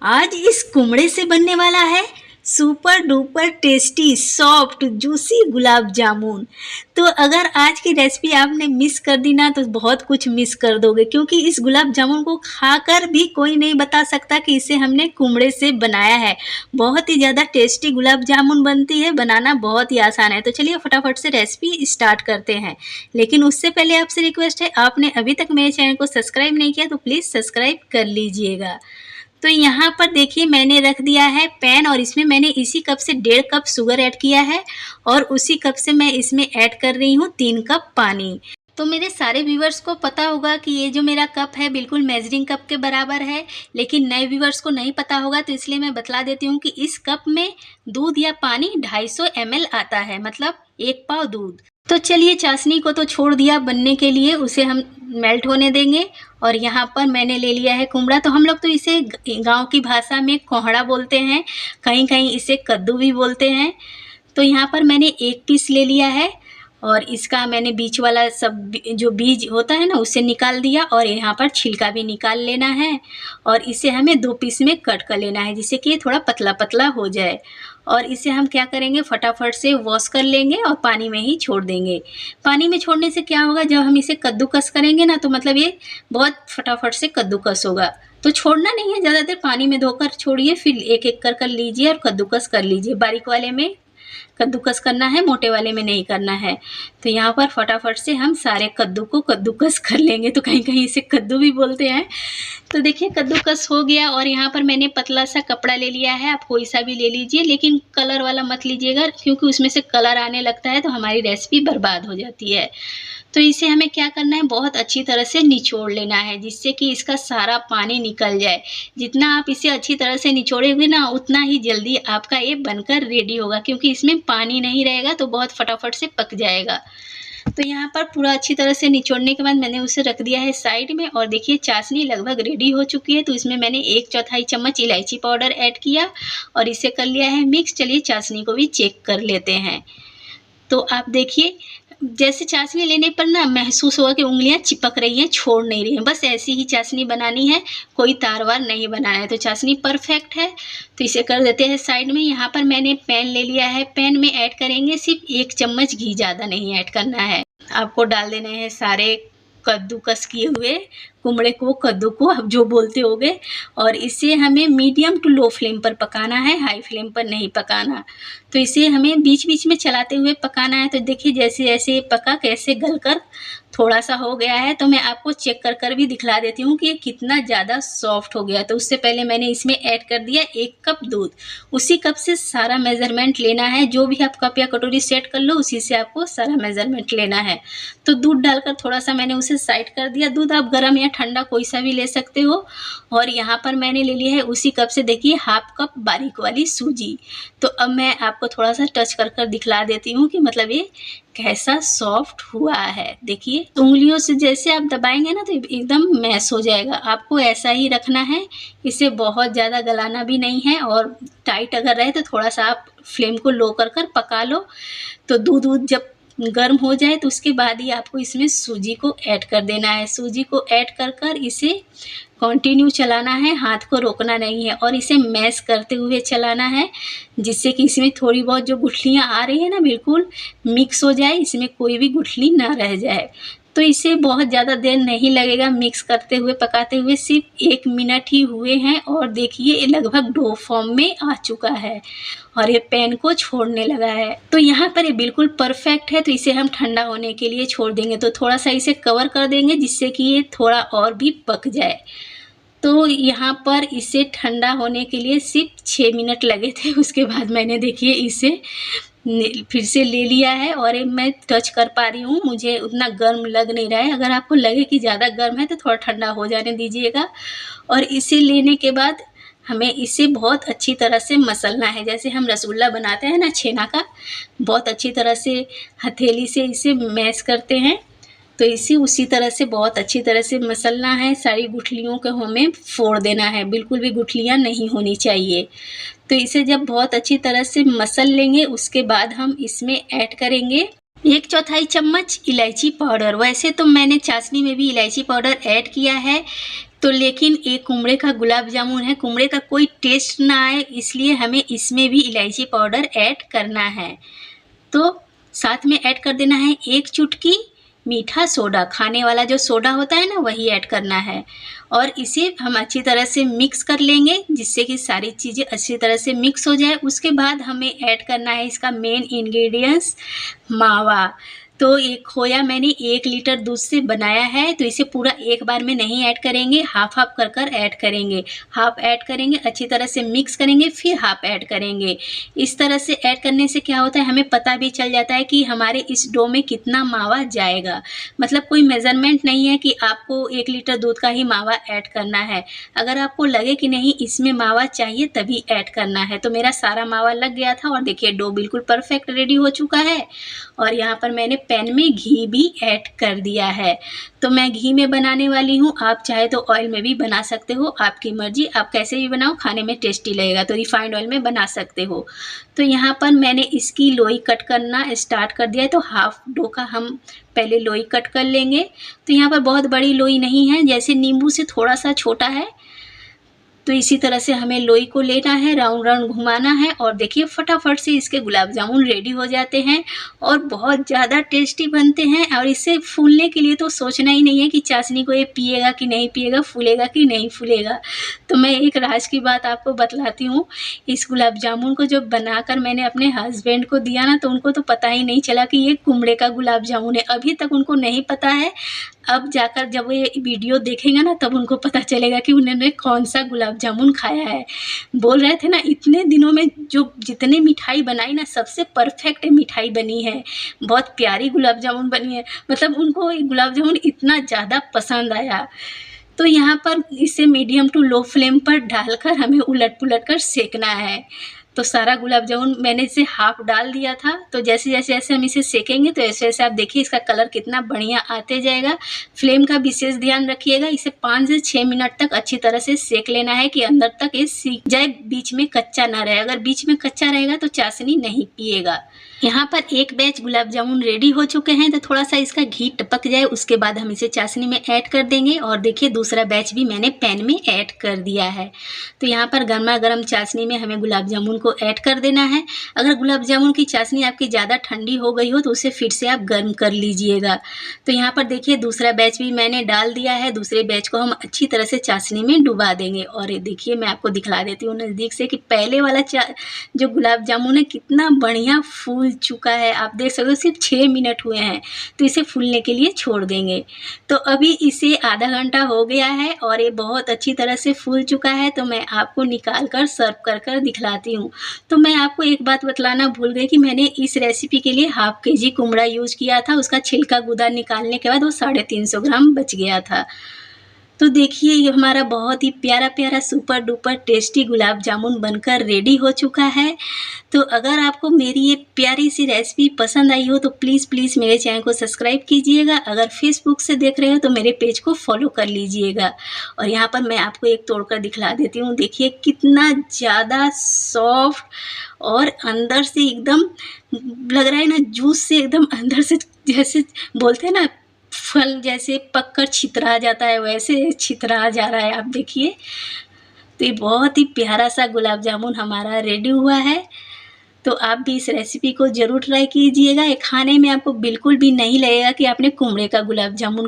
आज इस कुमड़े से बनने वाला है super duper tasty soft juicy gulab jamun. तो अगर आज की रेसिपी आपने मिस कर दी ना तो बहुत कुछ मिस कर दोगे, क्योंकि इस गुलाब जामुन को खाकर भी कोई नहीं बता सकता कि इसे हमने कुमड़े से बनाया है। बहुत ही ज़्यादा टेस्टी गुलाब जामुन बनती है, बनाना बहुत ही आसान है। तो चलिए फटाफट से रेसिपी स्टार्ट करते हैं। लेकिन उससे पहले आपसे रिक्वेस्ट है, आपने अभी तक मेरे चैनल को सब्सक्राइब नहीं किया तो प्लीज़ सब्सक्राइब कर लीजिएगा। तो यहाँ पर देखिए मैंने रख दिया है पैन, और इसमें मैंने इसी कप से 1.5 कप शुगर ऐड किया है, और उसी कप से मैं इसमें ऐड कर रही हूँ 3 कप पानी। तो मेरे सारे व्यूवर्स को पता होगा कि ये जो मेरा कप है बिल्कुल मेजरिंग कप के बराबर है, लेकिन नए व्यूवर्स को नहीं पता होगा तो इसलिए मैं बतला देती हूँ कि इस कप में दूध या पानी 250 ml आता है, मतलब 1 पाव दूध। तो चलिए चाशनी को तो छोड़ दिया बनने के लिए, उसे हम मेल्ट होने देंगे। और यहाँ पर मैंने ले लिया है कुमड़ा, तो हम लोग तो इसे गांव की भाषा में कोहड़ा बोलते हैं, कहीं कहीं इसे कद्दू भी बोलते हैं। तो यहाँ पर मैंने 1 पीस ले लिया है, और इसका मैंने बीच वाला सब जो बीज होता है ना उसे निकाल दिया, और यहाँ पर छिलका भी निकाल लेना है। और इसे हमें 2 पीस में कट कर लेना है, जिससे कि थोड़ा पतला पतला हो जाए। और इसे हम क्या करेंगे, फटाफट से वॉश कर लेंगे और पानी में ही छोड़ देंगे। पानी में छोड़ने से क्या होगा, जब हम इसे कद्दूकस करेंगे ना तो मतलब ये बहुत फटाफट से कद्दूकस होगा। तो छोड़ना नहीं है, ज़्यादा देर पानी में धोकर छोड़िए, फिर एक एक कर लीजिए और कद्दूकस कर लीजिए। बारीक वाले में कद्दूकस करना है, मोटे वाले में नहीं करना है। तो यहाँ पर फटाफट से हम सारे कद्दू को कद्दूकस कर लेंगे, तो कहीं कहीं इसे कद्दू भी बोलते हैं। तो देखिए कद्दूकस हो गया, और यहाँ पर मैंने पतला सा कपड़ा ले लिया है, आप कोई सा भी ले लीजिए, लेकिन कलर वाला मत लीजिएगा, क्योंकि उसमें से कलर आने लगता है तो हमारी रेसिपी बर्बाद हो जाती है। तो इसे हमें क्या करना है, बहुत अच्छी तरह से निचोड़ लेना है, जिससे कि इसका सारा पानी निकल जाए। जितना आप इसे अच्छी तरह से निचोड़ेंगे ना उतना ही जल्दी आपका ये बनकर रेडी होगा, क्योंकि इसमें पानी नहीं रहेगा तो बहुत फटाफट से पक जाएगा। तो यहाँ पर पूरा अच्छी तरह से निचोड़ने के बाद मैंने उसे रख दिया है साइड में। और देखिए चाशनी लगभग रेडी हो चुकी है, तो इसमें मैंने 1/4 चम्मच इलायची पाउडर ऐड किया और इसे कर लिया है मिक्स। चलिए चाशनी को भी चेक कर लेते हैं। तो आप देखिए जैसे चाशनी लेने पर ना महसूस होगा कि उंगलियां चिपक रही हैं, छोड़ नहीं रही हैं। बस ऐसी ही चाशनी बनानी है, कोई तार वार नहीं बनाना है। तो चाशनी परफेक्ट है, तो इसे कर देते हैं साइड में। यहाँ पर मैंने पैन ले लिया है, पैन में ऐड करेंगे सिर्फ 1 चम्मच घी, ज़्यादा नहीं ऐड करना है। आपको डाल देने हैं सारे कद्दूकस किए हुए कुमड़े को, कद्दू को आप जो बोलते होगे, और इसे हमें मीडियम टू लो फ्लेम पर पकाना है, हाई फ्लेम पर नहीं पकाना। तो इसे हमें बीच बीच में चलाते हुए पकाना है। तो देखिए जैसे जैसे पका कैसे गलकर थोड़ा सा हो गया है, तो मैं आपको चेक कर कर भी दिखला देती हूँ कि ये कितना ज़्यादा सॉफ्ट हो गया। तो उससे पहले मैंने इसमें ऐड कर दिया 1 कप दूध। उसी कप से सारा मेज़रमेंट लेना है, जो भी आप कप या कटोरी सेट कर लो उसी से आपको सारा मेज़रमेंट लेना है। तो दूध डालकर थोड़ा सा मैंने उसे साइड कर दिया। दूध आप गर्म या ठंडा कोई सा भी ले सकते हो। और यहाँ पर मैंने ले लिया है उसी कप से देखिए 1/2 कप बारीक वाली सूजी। तो अब मैं आपको थोड़ा सा टच कर कर दिखला देती हूँ कि मतलब ये कैसा सॉफ्ट हुआ है। देखिए उंगलियों से जैसे आप दबाएंगे ना तो एकदम मैश हो जाएगा। आपको ऐसा ही रखना है, इसे बहुत ज़्यादा गलाना भी नहीं है, और टाइट अगर रहे तो थोड़ा सा आप फ्लेम को लो कर कर पका लो। तो दूध जब गर्म हो जाए तो उसके बाद ही आपको इसमें सूजी को ऐड कर देना है। सूजी को ऐड कर कर इसे कंटिन्यू चलाना है, हाथ को रोकना नहीं है, और इसे मैश करते हुए चलाना है, जिससे कि इसमें थोड़ी बहुत जो गुठलियाँ आ रही है ना बिल्कुल मिक्स हो जाए, इसमें कोई भी गुठली ना रह जाए। तो इसे बहुत ज़्यादा देर नहीं लगेगा मिक्स करते हुए पकाते हुए, सिर्फ 1 मिनट ही हुए हैं, और देखिए ये लगभग डो फॉर्म में आ चुका है और ये पैन को छोड़ने लगा है। तो यहाँ पर ये बिल्कुल परफेक्ट है। तो इसे हम ठंडा होने के लिए छोड़ देंगे। तो थोड़ा सा इसे कवर कर देंगे, जिससे कि ये थोड़ा और भी पक जाए। तो यहाँ पर इसे ठंडा होने के लिए सिर्फ 6 मिनट लगे थे। उसके बाद मैंने देखिए इसे फिर से ले लिया है, और ये मैं टच कर पा रही हूँ, मुझे उतना गर्म लग नहीं रहा है। अगर आपको लगे कि ज़्यादा गर्म है तो थोड़ा ठंडा हो जाने दीजिएगा। और इसे लेने के बाद हमें इसे बहुत अच्छी तरह से मसलना है, जैसे हम रसगुल्ला बनाते हैं ना छेना का, बहुत अच्छी तरह से हथेली से इसे मैश करते हैं। तो इसे उसी तरह से बहुत अच्छी तरह से मसलना है, सारी गुठलियों को हमें फोड़ देना है, बिल्कुल भी गुठलियाँ नहीं होनी चाहिए। तो इसे जब बहुत अच्छी तरह से मसल लेंगे उसके बाद हम इसमें ऐड करेंगे 1/4 चम्मच इलायची पाउडर। वैसे तो मैंने चाशनी में भी इलायची पाउडर ऐड किया है, तो लेकिन एक कुम्हड़े का गुलाब जामुन है, कुम्हड़े का कोई टेस्ट ना आए इसलिए हमें इसमें भी इलायची पाउडर ऐड करना है। तो साथ में ऐड कर देना है 1 चुटकी मीठा सोडा, खाने वाला जो सोडा होता है ना वही ऐड करना है। और इसे हम अच्छी तरह से मिक्स कर लेंगे जिससे कि सारी चीज़ें अच्छी तरह से मिक्स हो जाए। उसके बाद हमें ऐड करना है इसका मेन इंग्रेडिएंट्स मावा। तो ये खोया मैंने 1 लीटर दूध से बनाया है, तो इसे पूरा एक बार में नहीं ऐड करेंगे, हाफ-हाफ कर ऐड करेंगे। हाफ ऐड करेंगे, अच्छी तरह से मिक्स करेंगे, फिर हाफ ऐड करेंगे। इस तरह से ऐड करने से क्या होता है, हमें पता भी चल जाता है कि हमारे इस डो में कितना मावा जाएगा। मतलब कोई मेज़रमेंट नहीं है कि आपको 1 लीटर दूध का ही मावा ऐड करना है। अगर आपको लगे कि नहीं इसमें मावा चाहिए तभी ऐड करना है। तो मेरा सारा मावा लग गया था और देखिए डो बिल्कुल परफेक्ट रेडी हो चुका है। और यहाँ पर मैंने पैन में घी भी ऐड कर दिया है। तो मैं घी में बनाने वाली हूँ, आप चाहे तो ऑयल में भी बना सकते हो, आपकी मर्जी, आप कैसे भी बनाओ खाने में टेस्टी लगेगा। तो रिफाइंड ऑयल में बना सकते हो। तो यहाँ पर मैंने इसकी लोई कट करना स्टार्ट कर दिया है। तो हाफ डो का हम पहले लोई कट कर लेंगे। तो यहाँ पर बहुत बड़ी लोई नहीं है, जैसे नींबू से थोड़ा सा छोटा है। तो इसी तरह से हमें लोई को लेना है, राउंड राउंड घुमाना है और देखिए फटाफट से इसके गुलाब जामुन रेडी हो जाते हैं और बहुत ज़्यादा टेस्टी बनते हैं। और इसे फूलने के लिए तो सोचना ही नहीं है कि चाशनी को ये पिएगा कि नहीं पिएगा, फूलेगा कि नहीं फूलेगा। तो मैं एक राज की बात आपको बतलाती हूँ, इस गुलाब जामुन को जब बनाकर मैंने अपने हस्बैंड को दिया ना तो उनको तो पता ही नहीं चला कि ये कुम्हड़े का गुलाब जामुन है। अभी तक उनको नहीं पता है। अब जाकर जब वो ये वीडियो देखेंगे ना तब उनको पता चलेगा कि उन्होंने कौन-सा गुलाब जामुन खाया है। बोल रहे थे ना इतने दिनों में जो जितनी मिठाई बनाई ना सबसे परफेक्ट मिठाई बनी है। बहुत प्यारी गुलाब जामुन बनी है। मतलब उनको ये गुलाब जामुन इतना ज़्यादा पसंद आया। तो यहाँ पर इसे मीडियम टू लो फ्लेम पर डालकर हमें उलट-पुलट कर सेंकना है। तो सारा गुलाब जामुन मैंने इसे हाफ डाल दिया था। तो जैसे-जैसे हम इसे सेकेंगे तो ऐसे-ऐसे आप देखिए इसका कलर कितना बढ़िया आते जाएगा। फ्लेम का विशेष ध्यान रखिएगा। इसे 5 से 6 मिनट तक अच्छी तरह से सेक लेना है कि अंदर तक ये सीख जाए, बीच में कच्चा ना रहे। अगर बीच में कच्चा रहेगा तो चाशनी नहीं पिएगा। यहाँ पर एक बैच गुलाब जामुन रेडी हो चुके हैं। तो थोड़ा सा इसका घी टपक जाए उसके बाद हम इसे चाशनी में ऐड कर देंगे। और देखिए दूसरा बैच भी मैंने पैन में ऐड कर दिया है। तो यहाँ पर गर्मा-गर्म चाशनी में हमें गुलाब जामुन को ऐड कर देना है। अगर गुलाब जामुन की चाशनी आपकी ज़्यादा ठंडी हो गई हो तो उसे फिर से आप गर्म कर लीजिएगा। तो यहाँ पर देखिए दूसरा बैच भी मैंने डाल दिया है। दूसरे बैच को हम अच्छी तरह से चाशनी में डुबा देंगे। और ये देखिए मैं आपको दिखला देती हूँ नज़दीक से कि पहले वाला जो गुलाब जामुन है कितना बढ़िया फूल चुका है। आप देख सकते हो सिर्फ 6 मिनट हुए हैं। तो इसे फूलने के लिए छोड़ देंगे। तो अभी इसे आधा घंटा हो गया है और ये बहुत अच्छी तरह से फूल चुका है। तो मैं आपको निकाल कर सर्व कर दिखलाती हूँ। तो मैं आपको एक बात बतलाना भूल गई कि मैंने इस रेसिपी के लिए हाफ केजी कुम्हड़ा यूज़ किया था। उसका छिलका गुदा निकालने के बाद वो 350 ग्राम बच गया था। तो देखिए ये हमारा बहुत ही प्यारा-प्यारा super duper tasty gulab jamun बनकर रेडी हो चुका है। तो अगर आपको मेरी ये प्यारी सी रेसिपी पसंद आई हो तो प्लीज़ मेरे चैनल को सब्सक्राइब कीजिएगा। अगर फेसबुक से देख रहे हो तो मेरे पेज को फॉलो कर लीजिएगा। और यहाँ पर मैं आपको एक तोड़कर दिखला देती हूँ। देखिए कितना ज़्यादा सॉफ्ट और अंदर से एकदम लग रहा है ना जूस से एकदम अंदर से जैसे बोलते हैं ना फल जैसे पककर छितरा जाता है वैसे छितरा जा रहा है। आप देखिए तो ये बहुत ही प्यारा सा गुलाब जामुन हमारा रेडी हुआ है। तो आप भी इस रेसिपी को ज़रूर ट्राई कीजिएगा। ये खाने में आपको बिल्कुल भी नहीं लगेगा कि आपने कुम्हड़े का गुलाब जामुन